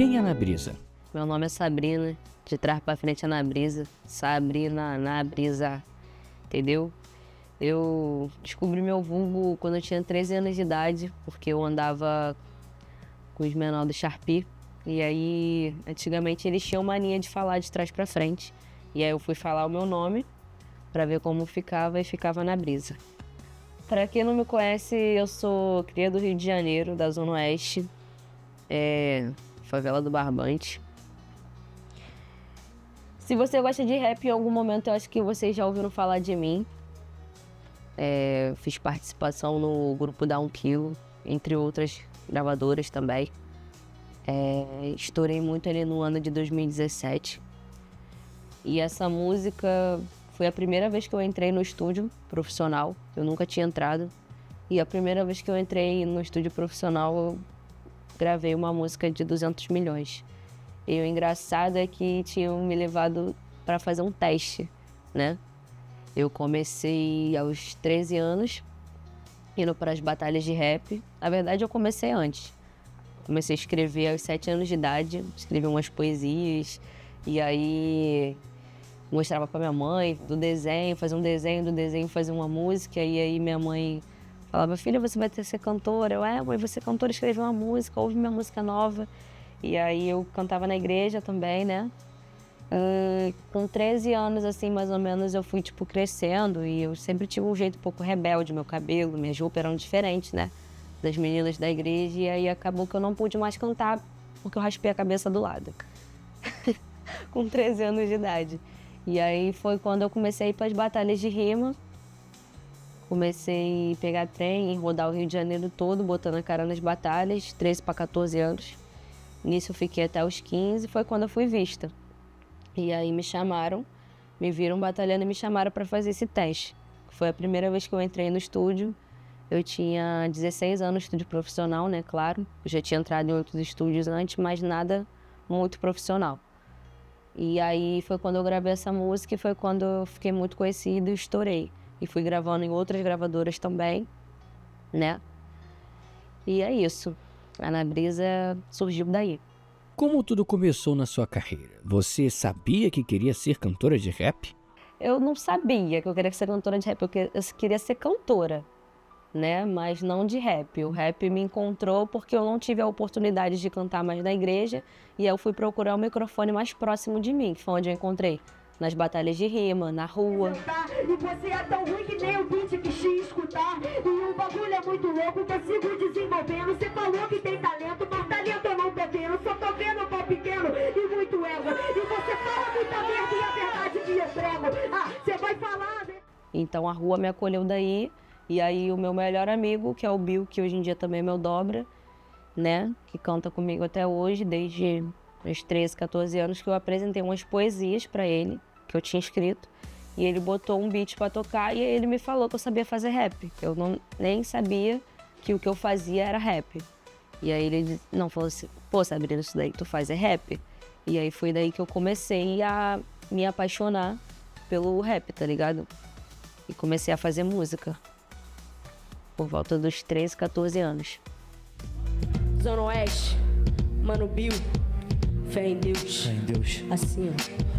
Quem é Ana Brisa? Meu nome é Sabrina, de trás pra frente é Ana Brisa, Sabrina, Ana Brisa, entendeu? Eu descobri meu vulgo quando eu tinha 13 anos de idade, porque eu andava com os menores do Sharpie. E aí, antigamente eles tinham mania de falar de trás pra frente. E aí eu fui falar o meu nome pra ver como ficava e ficava Ana Brisa. Pra quem não me conhece, eu sou cria do Rio de Janeiro, da Zona Oeste, favela do Barbante. Se você gosta de rap, em algum momento eu acho que vocês já ouviram falar de mim. Fiz participação no grupo da 1 Quilo, entre outras gravadoras também. Estourei muito ali no ano de 2017. E essa música foi a primeira vez que eu entrei no estúdio profissional. Eu nunca tinha entrado. E a primeira vez que eu entrei no estúdio profissional, eu gravei uma música de 200 milhões. E o engraçado é que tinham me levado para fazer um teste, né? Eu comecei aos 13 anos, indo para as batalhas de rap. Na verdade, eu comecei antes. Comecei a escrever aos 7 anos de idade, escrevi umas poesias. E aí mostrava para minha mãe do desenho, fazia um desenho, do desenho fazia uma música. E aí minha mãe falava, filha, você vai ter que ser cantora. Eu, mãe, você é cantora, escrever uma música, ouve minha música nova. E aí eu cantava na igreja também, né? Com 13 anos, assim, mais ou menos, eu fui, tipo, crescendo. E eu sempre tive um jeito um pouco rebelde, meu cabelo, minhas roupas eram diferentes, né? Das meninas da igreja. E aí acabou que eu não pude mais cantar, porque eu raspei a cabeça do lado. Com 13 anos de idade. E aí foi quando eu comecei a ir para as batalhas de rima. Comecei a pegar trem e rodar o Rio de Janeiro todo, botando a cara nas batalhas, 13 para 14 anos. Nisso eu fiquei até os 15, foi quando eu fui vista. E aí me chamaram, me viram batalhando e me chamaram para fazer esse teste. Foi a primeira vez que eu entrei no estúdio. Eu tinha 16 anos, estúdio profissional, né, claro. Eu já tinha entrado em outros estúdios antes, mas nada muito profissional. E aí foi quando eu gravei essa música e foi quando eu fiquei muito conhecida e estourei. E fui gravando em outras gravadoras também, né? E é isso. A Ana Brisa surgiu daí. Como tudo começou na sua carreira? Você sabia que queria ser cantora de rap? Eu não sabia que eu queria ser cantora de rap, eu queria ser cantora, né? Mas não de rap. O rap me encontrou porque eu não tive a oportunidade de cantar mais na igreja e eu fui procurar o microfone mais próximo de mim, que foi onde eu encontrei. Nas batalhas de rima, na rua. E você é tão ruim que nem o beat que te escutar. E o bagulho é muito louco que eu sigo desenvolvendo. Você falou que tem talento, mas talento eu não tô vendo. Só tô vendo pau pequeno e muito ego. E você fala muita merda e a verdade que eu prego. Você vai falar, né? Então a rua me acolheu daí. E aí o meu melhor amigo, que é o Bill, que hoje em dia também é meu dobra, né? Que canta comigo até hoje, desde os 13, 14 anos, que eu apresentei umas poesias pra ele, que eu tinha escrito, e ele botou um beat pra tocar e ele me falou que eu sabia fazer rap. Eu nem sabia que o que eu fazia era rap. E aí ele falou assim, pô, Sabrina, isso daí que tu faz é rap? E aí foi daí que eu comecei a me apaixonar pelo rap, tá ligado? E comecei a fazer música. Por volta dos 13, 14 anos. Zona Oeste, Mano Bill, fé em Deus. Fé em Deus. Assim, ó.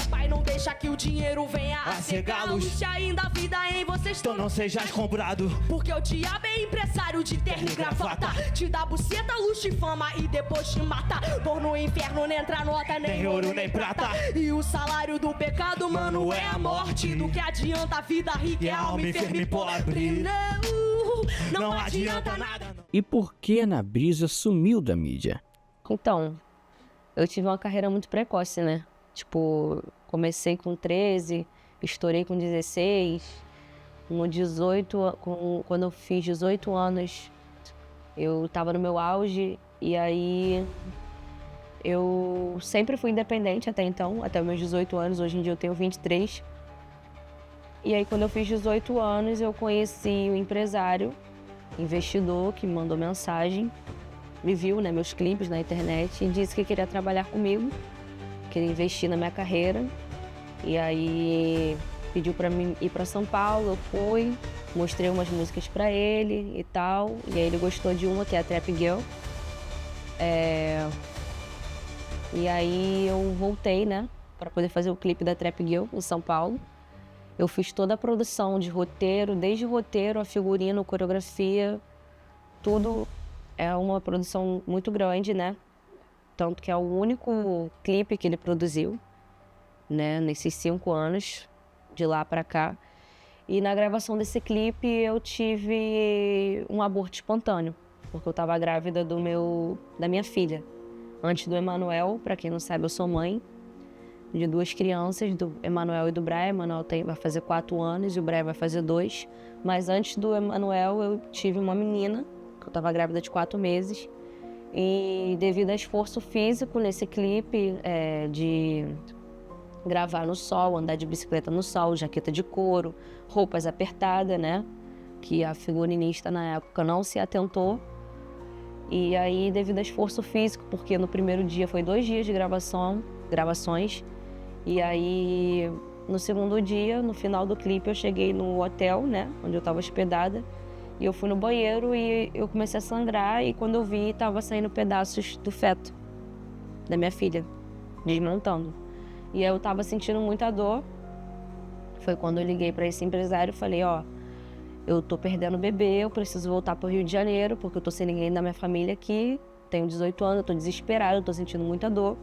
Pai, não deixa que o dinheiro venha a cegá-los. Se ainda a vida em vocês Então não sejas comprado. Porque o diabo é empresário de terno e gravata. Te dá buceta, luxo e fama e depois te mata. Por no inferno nem entra nota, nem ouro, nem prata. E o salário do pecado, mano, é a morte. Do que adianta a vida rica E é a alma enferma e pobre. Não adianta nada. E por que Ana Brisa sumiu da mídia? Então, eu tive uma carreira muito precoce, né? Tipo, comecei com 13, estourei com 16. No 18, quando eu fiz 18 anos, eu tava no meu auge. E aí, eu sempre fui independente até então, até os meus 18 anos. Hoje em dia eu tenho 23. E aí, quando eu fiz 18 anos, eu conheci um empresário, investidor, que me mandou mensagem, me viu, né, meus clipes na internet e disse que queria trabalhar comigo, queria investir na minha carreira. E aí pediu pra mim ir pra São Paulo, eu fui, mostrei umas músicas pra ele e tal. E aí ele gostou de uma, que é a Trap Girl. E aí eu voltei, né, para poder fazer o clipe da Trap Girl em São Paulo. Eu fiz toda a produção de roteiro, desde o roteiro, a figurino, coreografia, tudo. É uma produção muito grande, né? Tanto que é o único clipe que ele produziu, né, nesses 5 anos, de lá para cá. E na gravação desse clipe eu tive um aborto espontâneo, porque eu estava grávida da minha filha. Antes do Emanuel, para quem não sabe, eu sou mãe de 2 crianças, do Emanuel e do Brian. Emanuel vai fazer 4 anos e o Brian vai fazer 2. Mas antes do Emanuel eu tive uma menina, que eu estava grávida de 4 meses. E devido a esforço físico nesse clipe, de gravar no sol, andar de bicicleta no sol, jaqueta de couro, roupas apertadas, né? Que a figurinista na época não se atentou. E aí, devido a esforço físico, porque no primeiro dia foi 2 dias de gravações. E aí, no segundo dia, no final do clipe, eu cheguei no hotel, né? Onde eu estava hospedada. E eu fui no banheiro e eu comecei a sangrar. E quando eu vi, tava saindo pedaços do feto da minha filha, desmontando. E aí eu tava sentindo muita dor. Foi quando eu liguei para esse empresário e falei, eu tô perdendo o bebê, eu preciso voltar pro Rio de Janeiro, porque eu tô sem ninguém da minha família aqui, tenho 18 anos, eu tô desesperada, eu tô sentindo muita dor.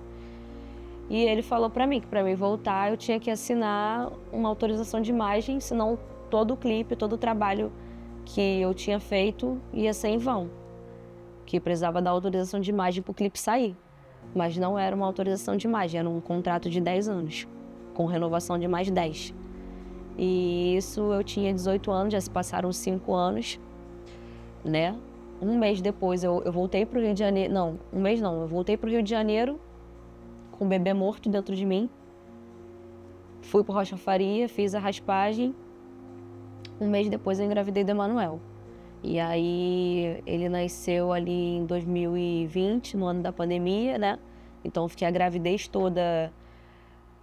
E ele falou pra mim que pra mim voltar eu tinha que assinar uma autorização de imagem, senão todo o clipe, todo o trabalho que eu tinha feito ia ser em vão. Que precisava da autorização de imagem pro clipe sair. Mas não era uma autorização de imagem, era um contrato de 10 anos, com renovação de mais 10. E isso eu tinha 18 anos, já se passaram 5 anos, né? Um mês depois eu voltei pro Rio de Janeiro, não, um mês não, eu voltei pro Rio de Janeiro com o bebê morto dentro de mim. Fui pro Rocha Faria, fiz a raspagem. Um mês depois eu engravidei do Emanuel. E aí ele nasceu ali em 2020, no ano da pandemia, né? Então eu fiquei a gravidez toda,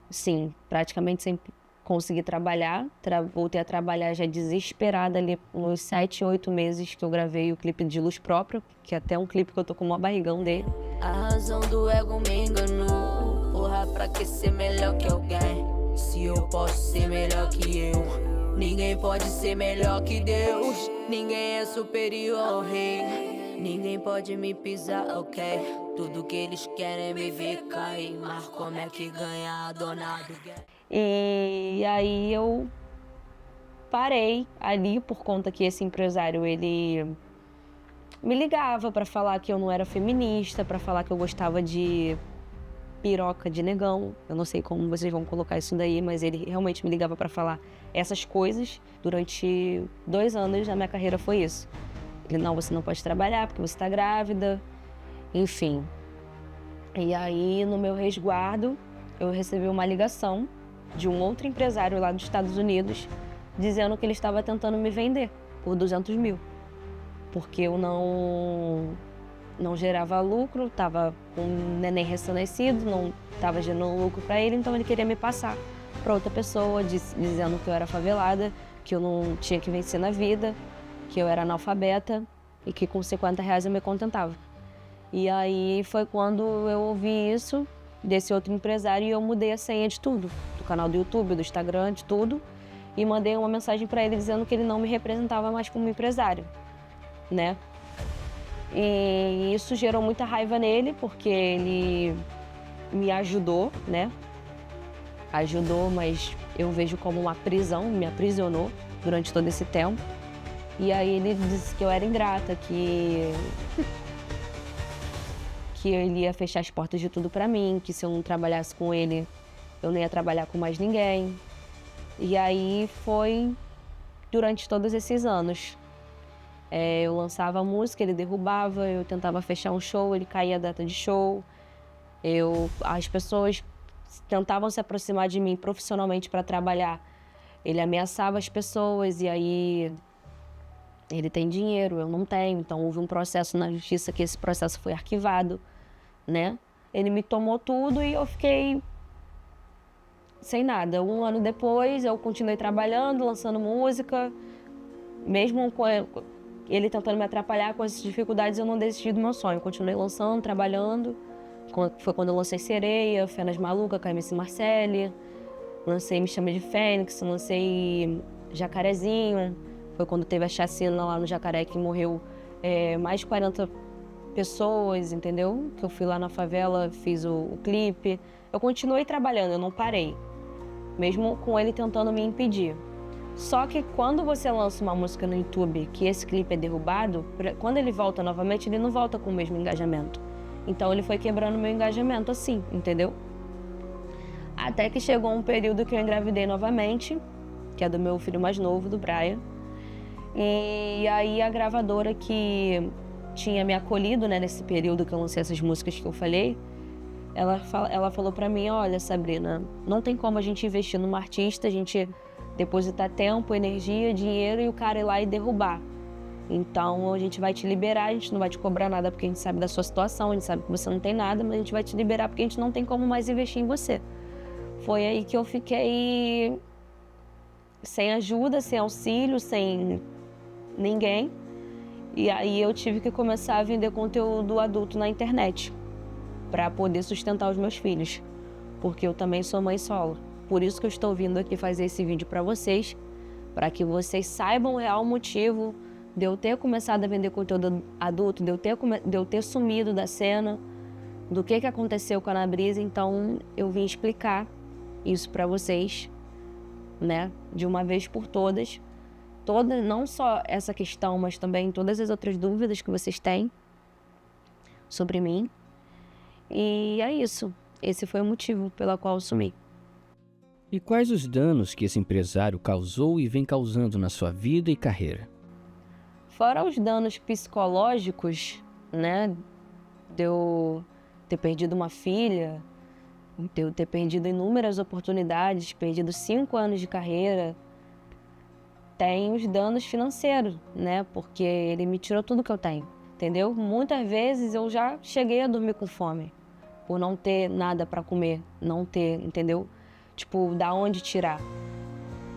sim, praticamente sem conseguir trabalhar. Voltei a trabalhar já desesperada ali nos 7, 8 meses que eu gravei o clipe de Luz Própria, que é até um clipe que eu tô com o maior barrigão dele. A razão do ego me enganou. Porra, pra que ser melhor que alguém? Se eu posso ser melhor que eu, ninguém pode ser melhor que Deus. Ninguém é superior ao rei, ninguém pode me pisar, ok? Tudo que eles querem é me ver cair, mas como é que ganha a dona do game? E aí eu parei ali por conta que esse empresário, ele me ligava pra falar que eu não era feminista, pra falar que eu gostava de piroca de negão. Eu não sei como vocês vão colocar isso daí, mas ele realmente me ligava pra falar essas coisas. Durante 2 anos na minha carreira foi isso. Ele, não, você não pode trabalhar porque você tá grávida, enfim. E aí, no meu resguardo, eu recebi uma ligação de um outro empresário lá dos Estados Unidos, dizendo que ele estava tentando me vender por 200 mil. Porque eu não gerava lucro, estava com um neném recém-nascido, não estava gerando lucro para ele, então ele queria me passar para outra pessoa, dizendo que eu era favelada, que eu não tinha que vencer na vida, que eu era analfabeta e que com 50 reais eu me contentava. E aí foi quando eu ouvi isso desse outro empresário e eu mudei a senha de tudo, do canal do YouTube, do Instagram, de tudo, e mandei uma mensagem para ele dizendo que ele não me representava mais como empresário, né? E isso gerou muita raiva nele, porque ele me ajudou, né? Ajudou, mas eu vejo como uma prisão, me aprisionou durante todo esse tempo. E aí ele disse que eu era ingrata, que ele ia fechar as portas de tudo pra mim, que se eu não trabalhasse com ele, eu não ia trabalhar com mais ninguém. E aí foi durante todos esses anos. Eu lançava música, ele derrubava, eu tentava fechar um show, ele caía a data de show. As pessoas tentavam se aproximar de mim profissionalmente para trabalhar. Ele ameaçava as pessoas e aí ele tem dinheiro, eu não tenho. Então houve um processo na justiça que esse processo foi arquivado, né? Ele me tomou tudo e eu fiquei sem nada. 1 ano depois eu continuei trabalhando, lançando música, mesmo ele tentando me atrapalhar com essas dificuldades, eu não desisti do meu sonho. Eu continuei lançando, trabalhando. Foi quando eu lancei Sereia, Fenas Maluca, com a MC Marcele. Lancei Me Chame de Fênix, lancei Jacarezinho. Foi quando teve a chacina lá no Jacaré, que morreu mais de 40 pessoas, entendeu? Que eu fui lá na favela, fiz o clipe. Eu continuei trabalhando, eu não parei. Mesmo com ele tentando me impedir. Só que quando você lança uma música no YouTube, que esse clipe é derrubado, quando ele volta novamente, ele não volta com o mesmo engajamento. Então ele foi quebrando meu engajamento assim, entendeu? Até que chegou um período que eu engravidei novamente, que é do meu filho mais novo, do Brian. E aí a gravadora que tinha me acolhido, né, nesse período que eu lancei essas músicas que eu falei, ela falou pra mim, olha, Sabrina, não tem como a gente investir numa artista, a gente depositar tempo, energia, dinheiro e o cara ir lá e derrubar. Então a gente vai te liberar, a gente não vai te cobrar nada porque a gente sabe da sua situação, a gente sabe que você não tem nada, mas a gente vai te liberar porque a gente não tem como mais investir em você. Foi aí que eu fiquei sem ajuda, sem auxílio, sem ninguém. E aí eu tive que começar a vender conteúdo adulto na internet para poder sustentar os meus filhos, porque eu também sou mãe solo. Por isso que eu estou vindo aqui fazer esse vídeo para vocês, para que vocês saibam o real motivo de eu ter começado a vender conteúdo adulto, de eu ter sumido da cena, do que aconteceu com a Ana Brisa. Então eu vim explicar isso para vocês, né, de uma vez por todas. Não só essa questão, mas também todas as outras dúvidas que vocês têm sobre mim. E é isso. Esse foi o motivo pelo qual eu sumi. E quais os danos que esse empresário causou e vem causando na sua vida e carreira? Fora os danos psicológicos, né, de eu ter perdido uma filha, de eu ter perdido inúmeras oportunidades, perdido 5 anos de carreira, tem os danos financeiros, né, porque ele me tirou tudo que eu tenho, entendeu? Muitas vezes eu já cheguei a dormir com fome, por não ter nada para comer, não ter, entendeu? Tipo, da onde tirar.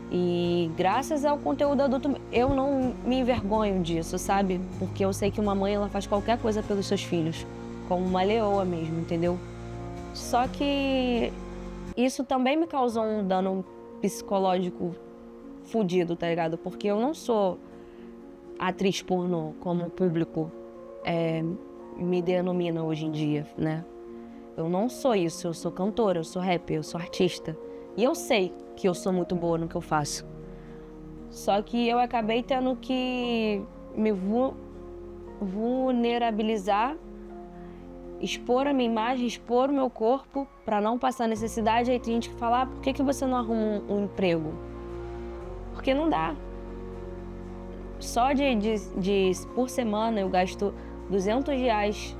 E graças ao conteúdo adulto, eu não me envergonho disso, sabe? Porque eu sei que uma mãe, ela faz qualquer coisa pelos seus filhos, como uma leoa mesmo, entendeu? Só que isso também me causou um dano psicológico fudido, tá ligado? Porque eu não sou atriz pornô, como o público me denomina hoje em dia, né? Eu não sou isso, eu sou cantora, eu sou rapper, eu sou artista. E eu sei que eu sou muito boa no que eu faço. Só que eu acabei tendo que me vulnerabilizar, expor a minha imagem, expor o meu corpo para não passar necessidade. Aí tem gente que fala, por que você não arruma um emprego? Porque não dá. Só por semana eu gasto R$200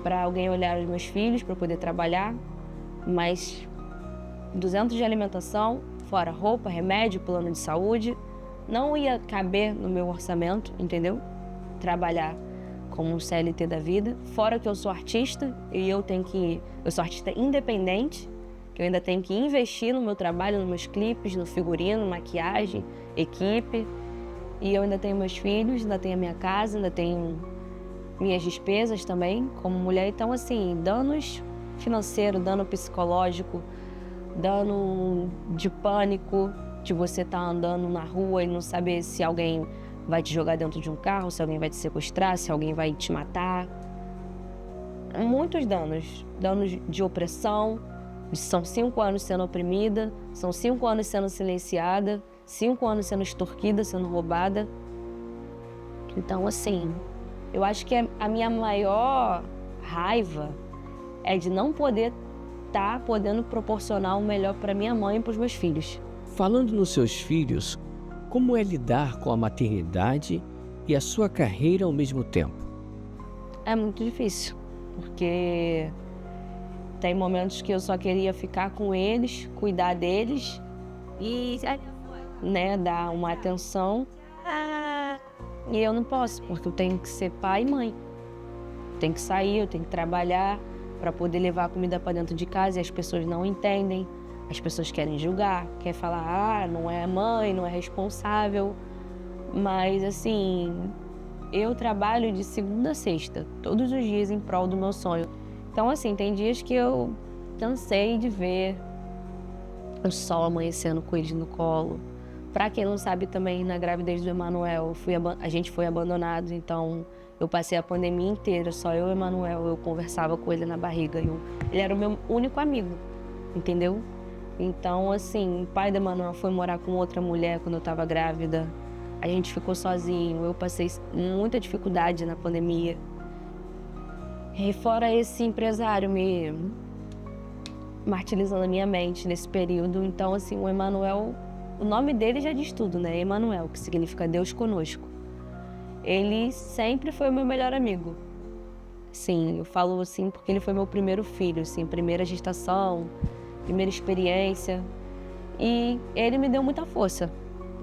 para alguém olhar os meus filhos, para poder trabalhar, mas 200 de alimentação, fora roupa, remédio, plano de saúde, não ia caber no meu orçamento, entendeu? Trabalhar como um CLT da vida, fora que eu sou artista e eu sou artista independente, que eu ainda tenho que investir no meu trabalho, nos meus clipes, no figurino, maquiagem, equipe, e eu ainda tenho meus filhos, ainda tenho a minha casa, ainda tenho minhas despesas também, como mulher. Então, assim, danos financeiros, dano psicológico, dano de pânico, de você estar andando na rua e não saber se alguém vai te jogar dentro de um carro, se alguém vai te sequestrar, se alguém vai te matar. Muitos danos. Danos de opressão. São 5 anos sendo oprimida, são 5 anos sendo silenciada, 5 anos sendo extorquida, sendo roubada. Então, assim, eu acho que a minha maior raiva é de não poder estar podendo proporcionar o melhor para minha mãe e para os meus filhos. Falando nos seus filhos, como é lidar com a maternidade e a sua carreira ao mesmo tempo? É muito difícil, porque tem momentos que eu só queria ficar com eles, cuidar deles e, né, dar uma atenção. E eu não posso, porque eu tenho que ser pai e mãe. Tenho que sair, eu tenho que trabalhar para poder levar a comida para dentro de casa, e as pessoas não entendem. As pessoas querem julgar, querem falar, não é mãe, não é responsável. Mas, assim, eu trabalho de segunda a sexta, todos os dias em prol do meu sonho. Então, assim, tem dias que eu cansei de ver o sol amanhecendo com eles no colo. Pra quem não sabe também, na gravidez do Emanuel, a gente foi abandonado, então eu passei a pandemia inteira, só eu e o Emanuel, eu conversava com ele na barriga. Ele era o meu único amigo, entendeu? Então, assim, o pai do Emanuel foi morar com outra mulher quando eu tava grávida. A gente ficou sozinho, eu passei muita dificuldade na pandemia. E fora esse empresário me martirizando a minha mente nesse período. Então, assim, o Emanuel, o nome dele já diz tudo, né? Emanuel, que significa Deus conosco. Ele sempre foi o meu melhor amigo. Sim, eu falo assim porque ele foi meu primeiro filho, assim, primeira gestação, primeira experiência. E ele me deu muita força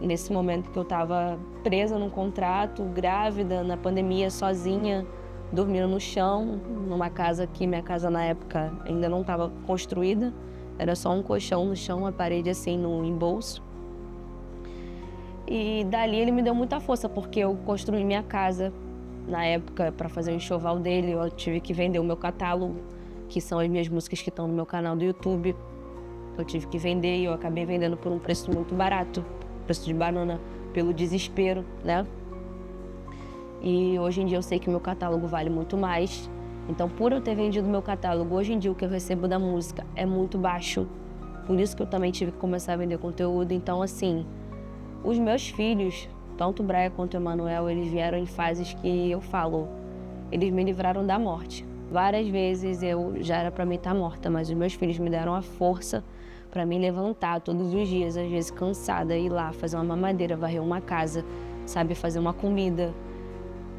nesse momento que eu estava presa num contrato, grávida, na pandemia, sozinha, dormindo no chão, numa casa que minha casa na época ainda não estava construída. Era só um colchão no chão, a parede assim no embolso. E dali ele me deu muita força, porque eu construí minha casa na época para fazer o enxoval dele. Eu tive que vender o meu catálogo, que são as minhas músicas que estão no meu canal do YouTube. Eu tive que vender e eu acabei vendendo por um preço muito barato, preço de banana, pelo desespero, né? E hoje em dia eu sei que o meu catálogo vale muito mais. Então, por eu ter vendido meu catálogo, hoje em dia o que eu recebo da música é muito baixo. Por isso que eu também tive que começar a vender conteúdo. Então, assim, os meus filhos, tanto o Braia quanto o Emanuel, eles vieram em fases que eu falo, eles me livraram da morte. Várias vezes eu já era pra mim estar morta, mas os meus filhos me deram a força pra me levantar todos os dias, às vezes cansada, ir lá fazer uma mamadeira, varrer uma casa, sabe, fazer uma comida,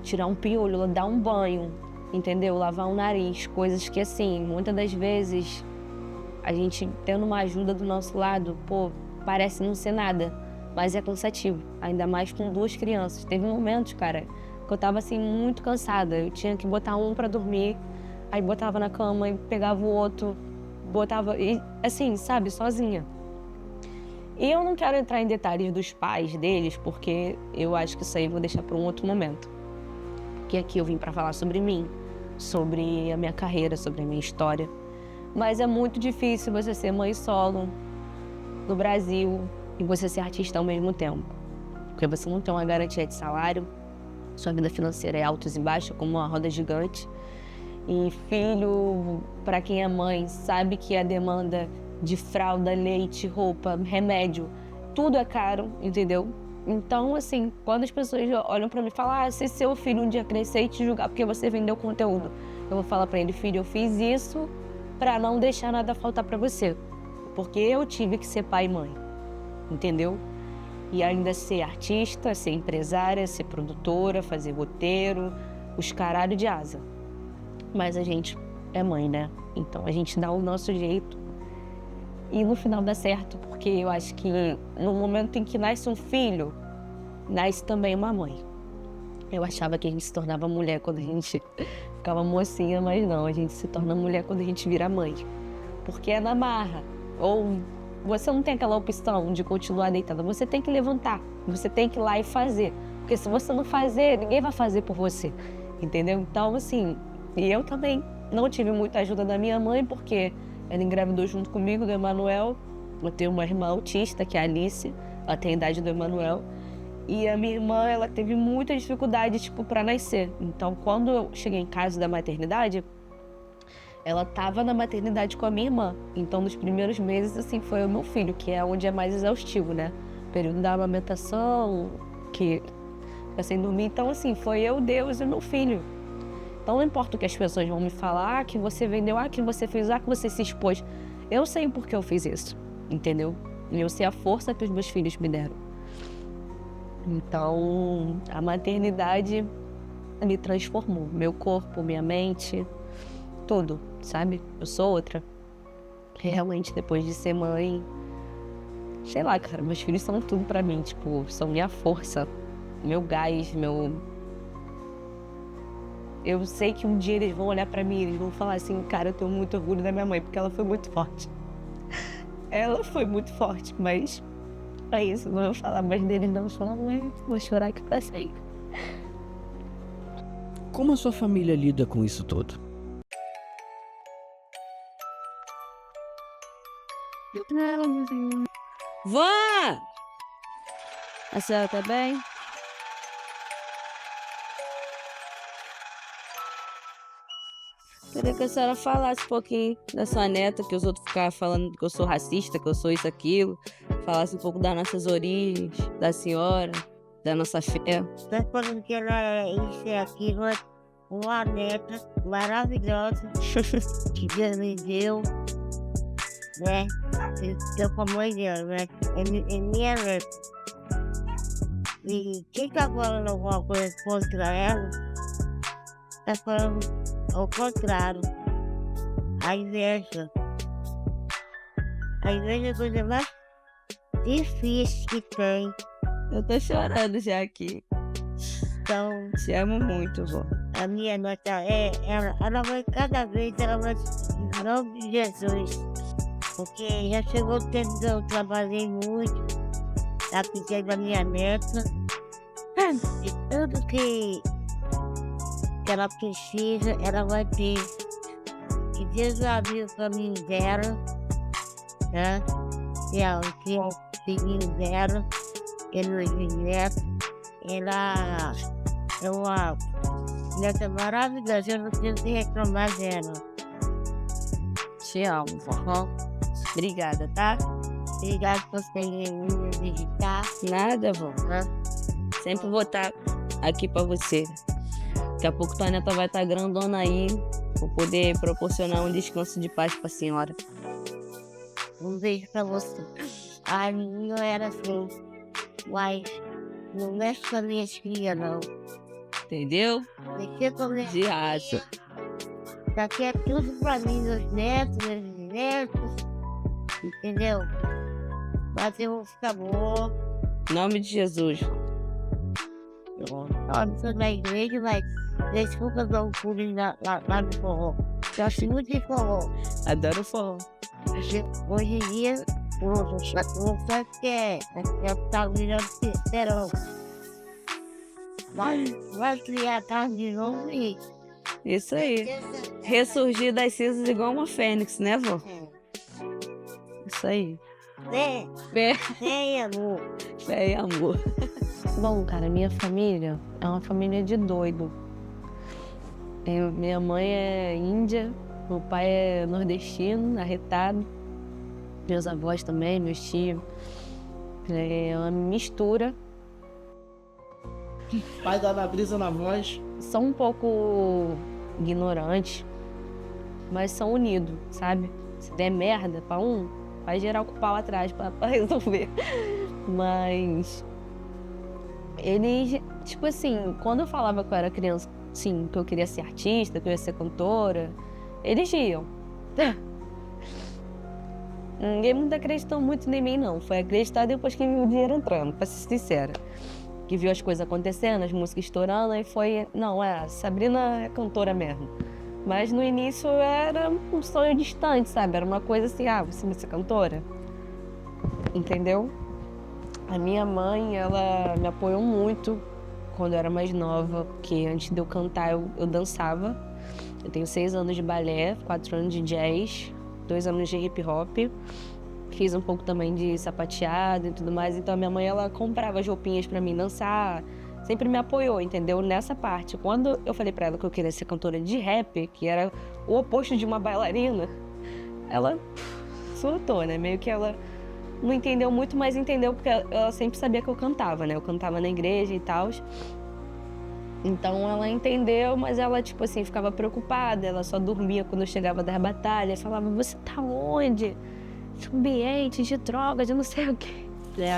tirar um piolho, dar um banho, entendeu? Lavar o nariz, coisas que, assim, muitas das vezes a gente tendo uma ajuda do nosso lado, pô, parece não ser nada, mas é cansativo, ainda mais com 2 crianças. Teve momentos, cara, que eu tava, assim, muito cansada, eu tinha que botar um pra dormir, aí botava na cama e pegava o outro, botava, e, assim, sabe, sozinha. E eu não quero entrar em detalhes dos pais deles, porque eu acho que isso aí eu vou deixar para um outro momento. Porque aqui eu vim para falar sobre mim, sobre a minha carreira, sobre a minha história. Mas é muito difícil você ser mãe solo no Brasil e você ser artista ao mesmo tempo. Porque você não tem uma garantia de salário, sua vida financeira é altos e baixos, como uma roda gigante. E filho, para quem é mãe, sabe que a demanda de fralda, leite, roupa, remédio, tudo é caro, entendeu? Então, assim, quando as pessoas olham pra mim e falam, se seu filho um dia crescer e te julgar porque você vendeu conteúdo, eu vou falar pra ele, filho, eu fiz isso pra não deixar nada faltar pra você, porque eu tive que ser pai e mãe, entendeu? E ainda ser artista, ser empresária, ser produtora, fazer roteiro, os caralho de asa. Mas a gente é mãe, né? Então a gente dá o nosso jeito e no final dá certo, porque eu acho que no momento em que nasce um filho, nasce também uma mãe. Eu achava que a gente se tornava mulher quando a gente ficava mocinha, mas não, a gente se torna mulher quando a gente vira mãe. Porque é na marra, ou você não tem aquela opção de continuar deitada, você tem que levantar, você tem que ir lá e fazer. Porque se você não fazer, ninguém vai fazer por você, entendeu? Então, assim, e eu também não tive muita ajuda da minha mãe, porque ela engravidou junto comigo, do Emanuel. Eu tenho uma irmã autista, que é a Alice, ela tem a idade do Emanuel. E a minha irmã, ela teve muita dificuldade, tipo, pra nascer. Então, quando eu cheguei em casa da maternidade, ela tava na maternidade com a minha irmã. Então, nos primeiros meses, assim, foi o meu filho, que é onde é mais exaustivo, né? O período da amamentação, que fica sem dormir. Então, assim, foi eu, Deus e meu filho. Então, não importa o que as pessoas vão me falar, que você vendeu, que você fez, que você se expôs. Eu sei por que eu fiz isso, entendeu? E eu sei a força que os meus filhos me deram. Então, a maternidade me transformou. Meu corpo, minha mente, tudo, sabe? Eu sou outra. Realmente, depois de ser mãe, sei lá, cara, meus filhos são tudo pra mim. Tipo, são minha força, meu gás, meu... Eu sei que um dia eles vão olhar pra mim e eles vão falar assim, cara, eu tenho muito orgulho da minha mãe, porque ela foi muito forte. Ela foi muito forte, mas É isso, não vou falar mais dele não, falar, mas vou chorar aqui pra sempre. Como a sua família lida com isso tudo? Vó! A senhora tá bem? Queria que a senhora falasse um pouquinho da sua neta, que os outros ficavam falando que eu sou racista, que eu sou isso, aquilo. Falasse um pouco das nossas origens, da senhora, da nossa fé. Tá falando que ela é isso e aquilo, é uma neta maravilhosa que Deus me deu, né? Deu pra mãe dela, né? É minha neta. E quem tá falando alguma coisa contra ela, tá falando ao contrário. A inveja. A inveja é a coisa mais difícil que tem. Eu tô chorando já aqui. Então, Te amo muito, vó. a minha nota ela vai cada vez, ela vai em nome de Jesus. Porque já chegou o tempo que eu trabalhei muito, tá pedindo a minha neta. E tudo que ela precisa, ela vai ter. Que Deus abriu o caminho dela, né? Que é o filhinho dela, que é meu neto. Ela é uma neta maravilhosa, eu não tenho que reclamar dela. Te amo, vó. Obrigada, tá? Obrigado por terem me visitar. Nada, vó. Né? Sempre vou estar aqui pra você. Daqui a pouco tua neta vai estar grandona aí. Vou poder proporcionar um descanso de paz pra senhora. Um beijo pra você. A minha era assim, mas não mexe com as minhas crias, não. Entendeu? Mexer com as minhas De raça. daqui é tudo pra mim, meus netos, meus netos. Entendeu? Mas eu vou ficar bom. Em nome de Jesus. Eu sou da igreja, mas desculpa dar um pulo lá no forró. Eu gosto muito de forró. Adoro forró. Hoje em dia, o cara quer tá virando terceirão. Vai criar carne de novo e... Isso aí. Ressurgir das cinzas igual uma fênix, né, vó? Isso aí. Vem, Fé, amor. fé e amor. Bom, cara, minha família é uma família de doido. Minha mãe é índia, meu pai é nordestino, arretado. Meus avós também, meus tios. É uma mistura. Pai da Ana Brisa na voz. São um pouco ignorantes, mas são unidos, sabe? Se der merda pra um, vai gerar o pau atrás pra resolver. Mas eles, tipo assim, quando eu falava que eu era criança, sim, que eu queria ser artista, que eu ia ser cantora, eles iam. Ninguém muito acreditou muito em mim, não. Foi acreditar depois que viu o dinheiro entrando, pra ser sincera. Que viu as coisas acontecendo, as músicas estourando, e foi... Não, Sabrina é cantora mesmo. Mas no início era um sonho distante, sabe? Era uma coisa assim, você vai ser cantora? Entendeu? A minha mãe, ela me apoiou muito quando eu era mais nova, porque antes de eu cantar, eu dançava. Eu tenho 6 anos de balé, 4 anos de jazz, 2 anos de hip hop. Fiz um pouco também de sapateado e tudo mais. Então a minha mãe, ela comprava as roupinhas pra mim dançar. Sempre me apoiou, entendeu? Nessa parte. Quando eu falei pra ela que eu queria ser cantora de rap, que era o oposto de uma bailarina, ela surtou, né? Meio que ela não entendeu muito, mas entendeu porque ela sempre sabia que eu cantava, né? Eu cantava na igreja e tal. Então ela entendeu, mas ela, tipo assim, ficava preocupada. Ela só dormia quando eu chegava das batalhas. Falava, você tá onde? Ambiente de drogas, de não sei o quê.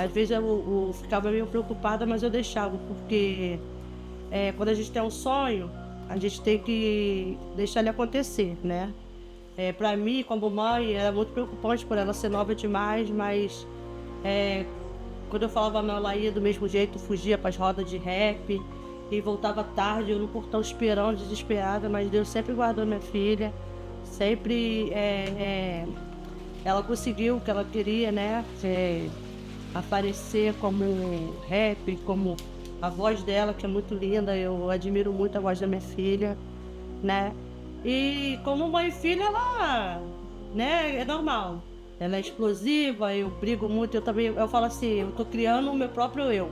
Às vezes eu ficava meio preocupada, mas eu deixava, porque quando a gente tem um sonho, a gente tem que deixar ele acontecer, né? Pra mim, como mãe, era muito preocupante por ela ser nova demais, mas quando eu falava não, ela ia do mesmo jeito, fugia pras rodas de rap e voltava tarde, eu no portão esperando, desesperada, mas Deus sempre guardou minha filha, sempre ela conseguiu o que ela queria, né? aparecer como rap, como a voz dela, que é muito linda, eu admiro muito a voz da minha filha, né? E como mãe e filha, ela, né, é normal. Ela é explosiva, eu brigo muito, eu falo assim, eu tô criando o meu próprio eu,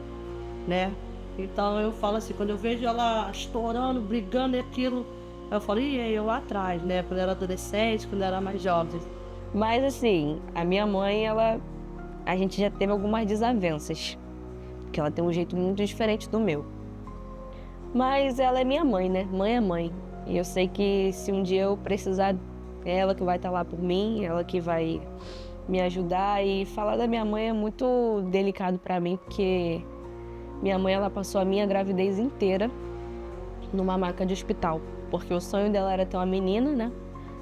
né? Então eu falo assim, quando eu vejo ela estourando, brigando e aquilo, eu falo, e eu lá atrás, né? Quando eu era adolescente, quando eu era mais jovem. Mas assim, a minha mãe, a gente já teve algumas desavenças, porque ela tem um jeito muito diferente do meu. Mas ela é minha mãe, né? Mãe é mãe. E eu sei que se um dia eu precisar, é ela que vai estar lá por mim, ela que vai me ajudar. E falar da minha mãe é muito delicado pra mim, porque minha mãe, ela passou a minha gravidez inteira numa maca de hospital, porque o sonho dela era ter uma menina, né?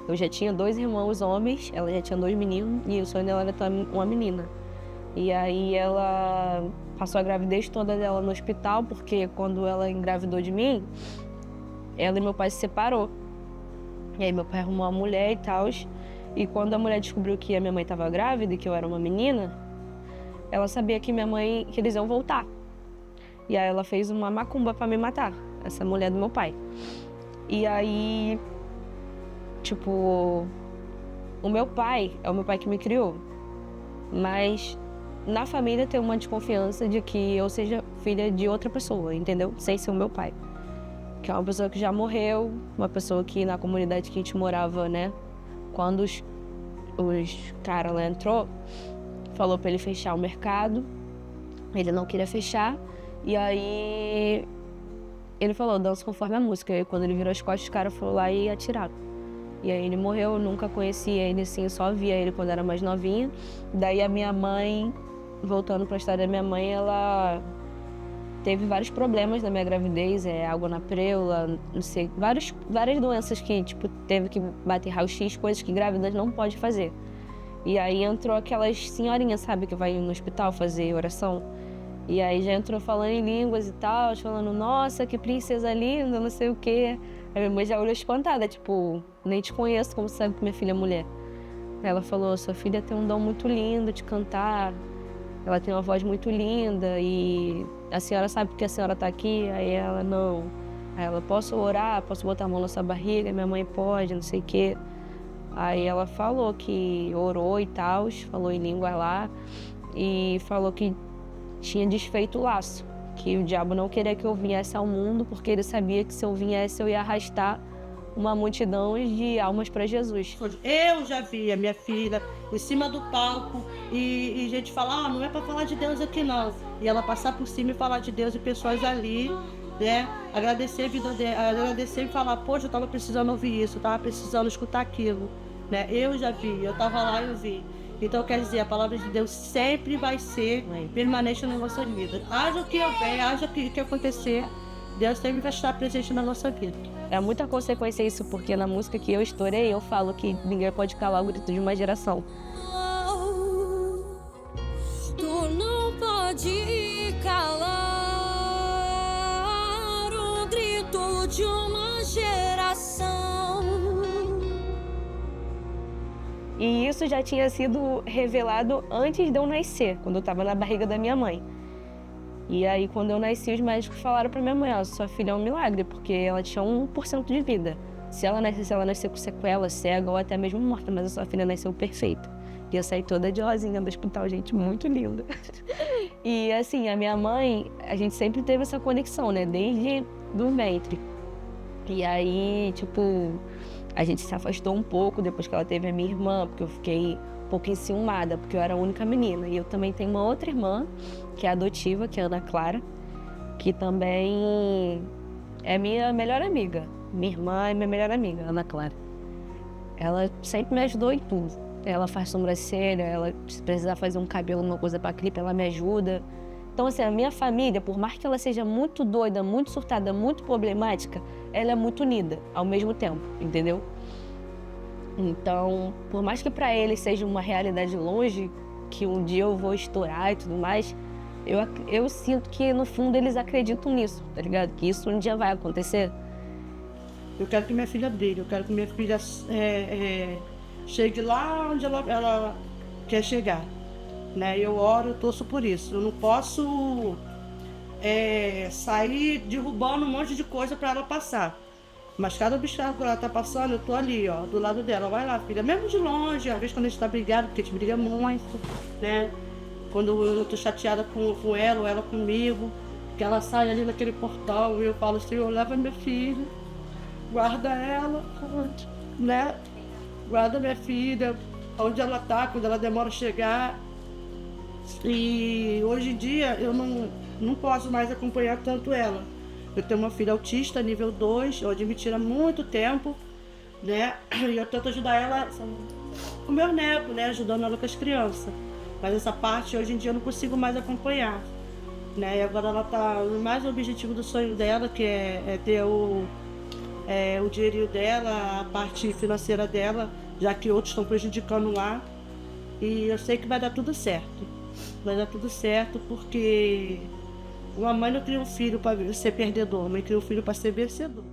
Eu já tinha 2 irmãos homens, ela já tinha 2 meninos, e o sonho dela era ter uma menina. E aí ela passou a gravidez toda dela no hospital, porque quando ela engravidou de mim, ela e meu pai se separou. E aí meu pai arrumou uma mulher e tal, e quando a mulher descobriu que a minha mãe estava grávida e que eu era uma menina, ela sabia que que eles iam voltar. E aí ela fez uma macumba pra me matar, essa mulher do meu pai. E aí, tipo, o meu pai é o meu pai que me criou. Mas na família tem uma desconfiança de que eu seja filha de outra pessoa, entendeu? Sem ser o meu pai. Que é uma pessoa que já morreu, uma pessoa que na comunidade que a gente morava, né? Quando os caras lá entrou, falou pra ele fechar o mercado. Ele não queria fechar. E aí ele falou, dança conforme a música. E quando ele virou as costas, os caras foram lá e atiraram. E aí ele morreu, eu nunca conhecia ele assim, eu só via ele quando era mais novinha. Daí a minha mãe, voltando pra história da minha mãe, ela teve vários problemas na minha gravidez, água na preula, não sei, várias doenças que, tipo, teve que bater raio-x, coisas que grávidas não pode fazer. E aí entrou aquelas senhorinhas, sabe, que vai no hospital fazer oração. E aí já entrou falando em línguas e tal, falando, nossa, que princesa linda, não sei o quê. Aí minha mãe já olhou espantada, tipo, nem te conheço, como sabe que minha filha é mulher. Ela falou, sua filha tem um dom muito lindo de cantar, ela tem uma voz muito linda e a senhora sabe porque a senhora tá aqui? Aí ela, não. Aí ela, posso orar? Posso botar a mão na sua barriga? Minha mãe pode, não sei o quê. Aí ela falou que orou e tal, falou em língua lá e falou que tinha desfeito o laço, que o diabo não queria que eu viesse ao mundo, porque ele sabia que se eu viesse eu ia arrastar uma multidão de almas para Jesus. Eu já vi a minha filha em cima do palco e gente falar, não é para falar de Deus aqui não. E ela passar por cima e falar de Deus e pessoas ali, né? Agradecer a vida dela, agradecer e falar, poxa, eu tava precisando ouvir isso, eu tava precisando escutar aquilo, né? Eu já vi, eu tava lá e eu vi. Então, quer dizer, a palavra de Deus sempre vai ser permanente na nossa vida. Haja o que houver, haja o que acontecer, Deus sempre vai estar presente na nossa vida. É muita consequência isso, porque na música que eu estourei, eu falo que ninguém pode calar o grito de uma geração. Tu não pode calar o grito de uma geração. E isso já tinha sido revelado antes de eu nascer, quando eu estava na barriga da minha mãe. E aí, quando eu nasci, os médicos falaram pra minha mãe, sua filha é um milagre, porque ela tinha 1% de vida. Se ela nascer com sequela, cega ou até mesmo morta, mas a sua filha nasceu perfeita. E eu saí toda de rosinha do hospital, gente, muito linda. E assim, a minha mãe, a gente sempre teve essa conexão, né, desde do ventre. E aí, tipo, a gente se afastou um pouco depois que ela teve a minha irmã, porque eu fiquei um pouco enciumada, porque eu era a única menina. E eu também tenho uma outra irmã, que é adotiva, que é a Ana Clara, que também é minha melhor amiga. Minha irmã é minha melhor amiga, Ana Clara. Ela sempre me ajudou em tudo. Ela faz sobrancelha, ela se precisar fazer um cabelo, uma coisa pra clipe, ela me ajuda. Então, assim, a minha família, por mais que ela seja muito doida, muito surtada, muito problemática, ela é muito unida ao mesmo tempo, entendeu? Então, por mais que pra eles seja uma realidade longe, que um dia eu vou estourar e tudo mais, eu sinto que, no fundo, eles acreditam nisso, tá ligado? Que isso um dia vai acontecer. Eu quero que minha filha brilhe, eu quero que minha filha chegue lá onde ela quer chegar. né? Eu oro, eu torço por isso. Eu não posso sair derrubando um monte de coisa para ela passar. Mas cada obstáculo que ela tá passando, eu tô ali, ó, do lado dela. Vai lá, filha. Mesmo de longe, às vezes quando a gente tá brigado, porque a gente briga muito, né? Quando eu tô chateada com ela ou ela comigo, que ela sai ali naquele portal e eu falo, Senhor, leva minha filha, guarda ela, né? Guarda minha filha, onde ela tá, quando ela demora a chegar. E hoje em dia eu não posso mais acompanhar tanto ela. Eu tenho uma filha autista, nível 2, onde me tira muito tempo, né? E eu tento ajudar ela com meus netos, né? Ajudando ela com as crianças. Mas essa parte hoje em dia eu não consigo mais acompanhar, né? E agora ela tá mais no objetivo do sonho dela, que é ter o dinheirinho dela, a parte financeira dela, já que outros estão prejudicando lá. E eu sei que vai dar tudo certo. Vai dar tudo certo porque uma mãe não cria um filho para ser perdedor, a mãe cria um filho para ser vencedor.